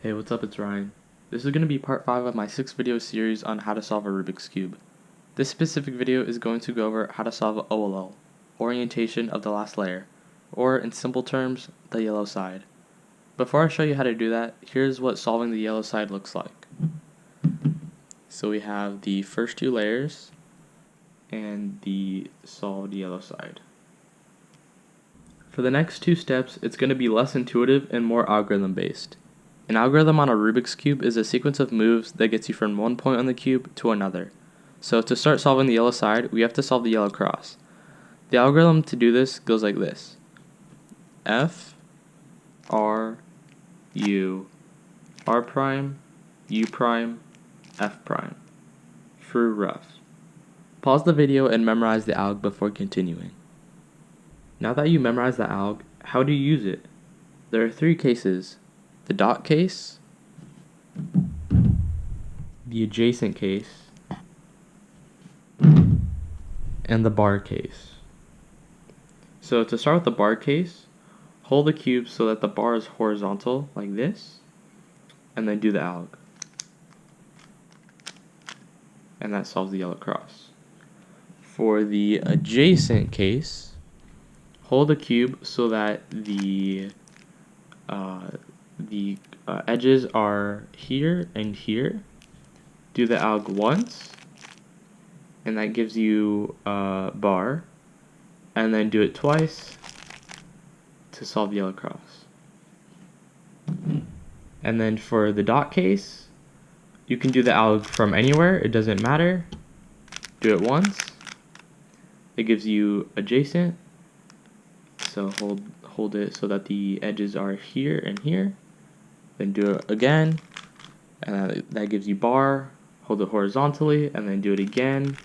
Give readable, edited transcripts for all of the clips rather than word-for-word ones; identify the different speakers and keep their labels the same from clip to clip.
Speaker 1: Hey, what's up? It's Ryan. This is going to be part 5 of my 6-video series on how to solve a Rubik's Cube. This specific video is going to go over how to solve OLL, orientation of the last layer, or in simple terms, the yellow side. Before I show you how to do that, here's what solving the yellow side looks like. So we have the first 2 layers and the solved yellow side. For the next 2 steps, it's going to be less intuitive and more algorithm based. An algorithm on a Rubik's Cube is a sequence of moves that gets you from one point on the cube to another. So to start solving the yellow side, we have to solve the yellow cross. The algorithm to do this goes like this. F, R, U, R prime, U prime, F prime. For rough. Pause the video and memorize the alg before continuing. Now that you memorize the alg, how do you use it? There are 3 cases. The dot case, the adjacent case, and the bar case. So to start with the bar case, hold the cube so that the bar is horizontal like this, and then do the alg. And that solves the yellow cross. For the adjacent case, hold the cube so that the edges are here and here. Do the alg once, and that gives you a bar, and then do it twice to solve the yellow cross. And then for the dot case, you can do the alg from anywhere, it doesn't matter. Do it once, it gives you adjacent, so hold it so that the edges are here and here. Then do it again, and that gives you bar, hold it horizontally, and then do it again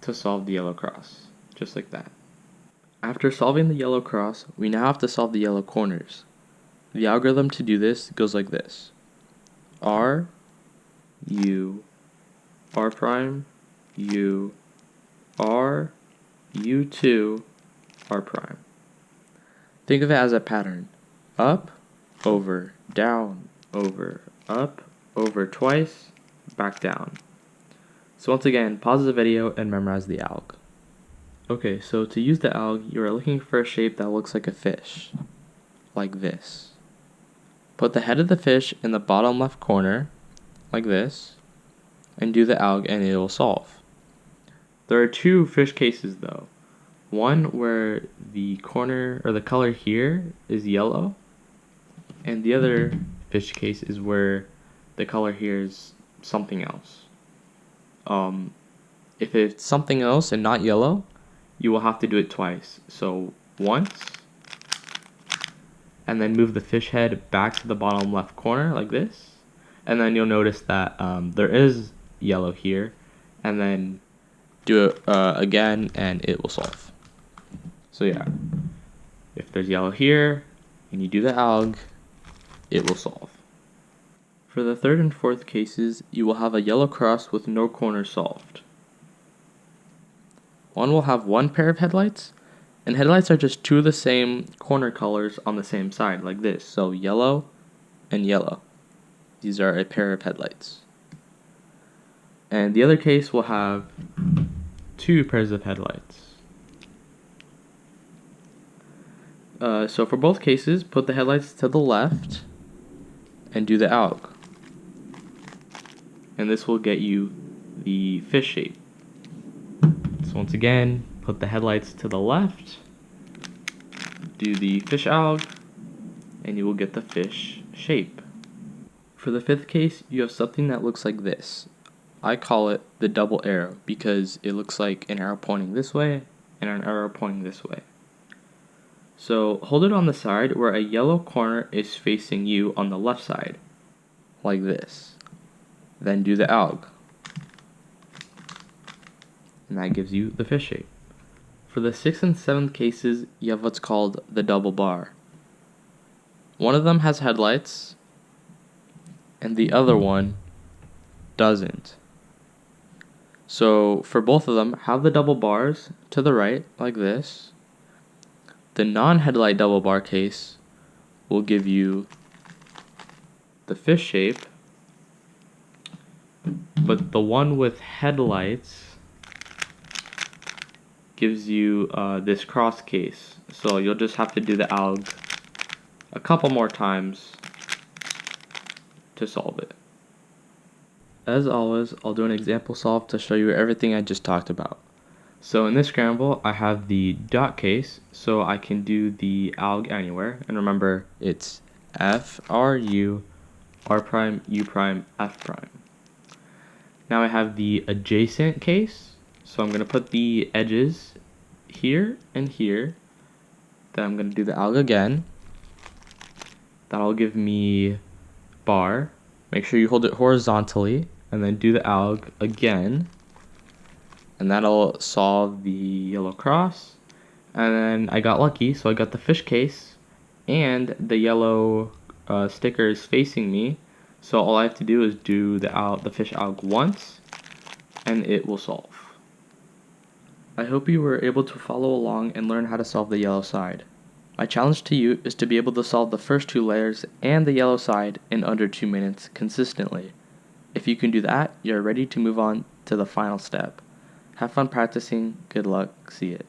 Speaker 1: to solve the yellow cross, just like that. After solving the yellow cross, we now have to solve the yellow corners. The algorithm to do this goes like this. R, U, R prime, U, R, U2, R prime. Think of it as a pattern. Up, over, down, over, up, over twice, back down. So once again, pause the video and memorize the alg. Okay, so to use the alg, you are looking for a shape that looks like a fish, like this. Put the head of the fish in the bottom left corner, like this, and do the alg and it will solve. There are 2 fish cases though. One where the corner or the color here is yellow, and the other fish case is where the color here is something else. If it's something else and not yellow, you will have to do it twice. So once, and then move the fish head back to the bottom left corner like this, and then you'll notice that there is yellow here, and then do it again and it will solve. So yeah, if there's yellow here and you do the alg, it will solve. For the 3rd and 4th cases, you will have a yellow cross with no corner solved. One will have 1 pair of headlights, and headlights are just 2 of the same corner colors on the same side, like this. So yellow and yellow. These are a pair of headlights. And the other case will have 2 pairs of headlights. So for both cases, put the headlights to the left and do the alg. And this will get you the fish shape. So once again, put the headlights to the left, do the fish alg, and you will get the fish shape. For the 5th case, you have something that looks like this. I call it the double arrow because it looks like an arrow pointing this way and an arrow pointing this way. So hold it on the side where a yellow corner is facing you on the left side, like this. Then do the alg, and that gives you the fish shape. For the 6th and 7th cases, you have what's called the double bar. One of them has headlights, and the other one doesn't. So for both of them, have the double bars to the right, like this. The non-headlight double bar case will give you the fish shape, but the one with headlights gives you this cross case. So you'll just have to do the alg a couple more times to solve it. As always, I'll do an example solve to show you everything I just talked about. So in this scramble, I have the dot case, so I can do the alg anywhere. And remember, it's F, R, U, R prime, U prime, F prime. Now I have the adjacent case, so I'm going to put the edges here and here. Then I'm going to do the alg again. That'll give me bar. Make sure you hold it horizontally, and then do the alg again. And that'll solve the yellow cross. And then I got lucky, so I got the fish case, and the yellow sticker is facing me. So all I have to do is do the fish alg once, and it will solve. I hope you were able to follow along and learn how to solve the yellow side. My challenge to you is to be able to solve the first two layers and the yellow side in under 2 minutes consistently. If you can do that, you're ready to move on to the final step. Have fun practicing, good luck, see it.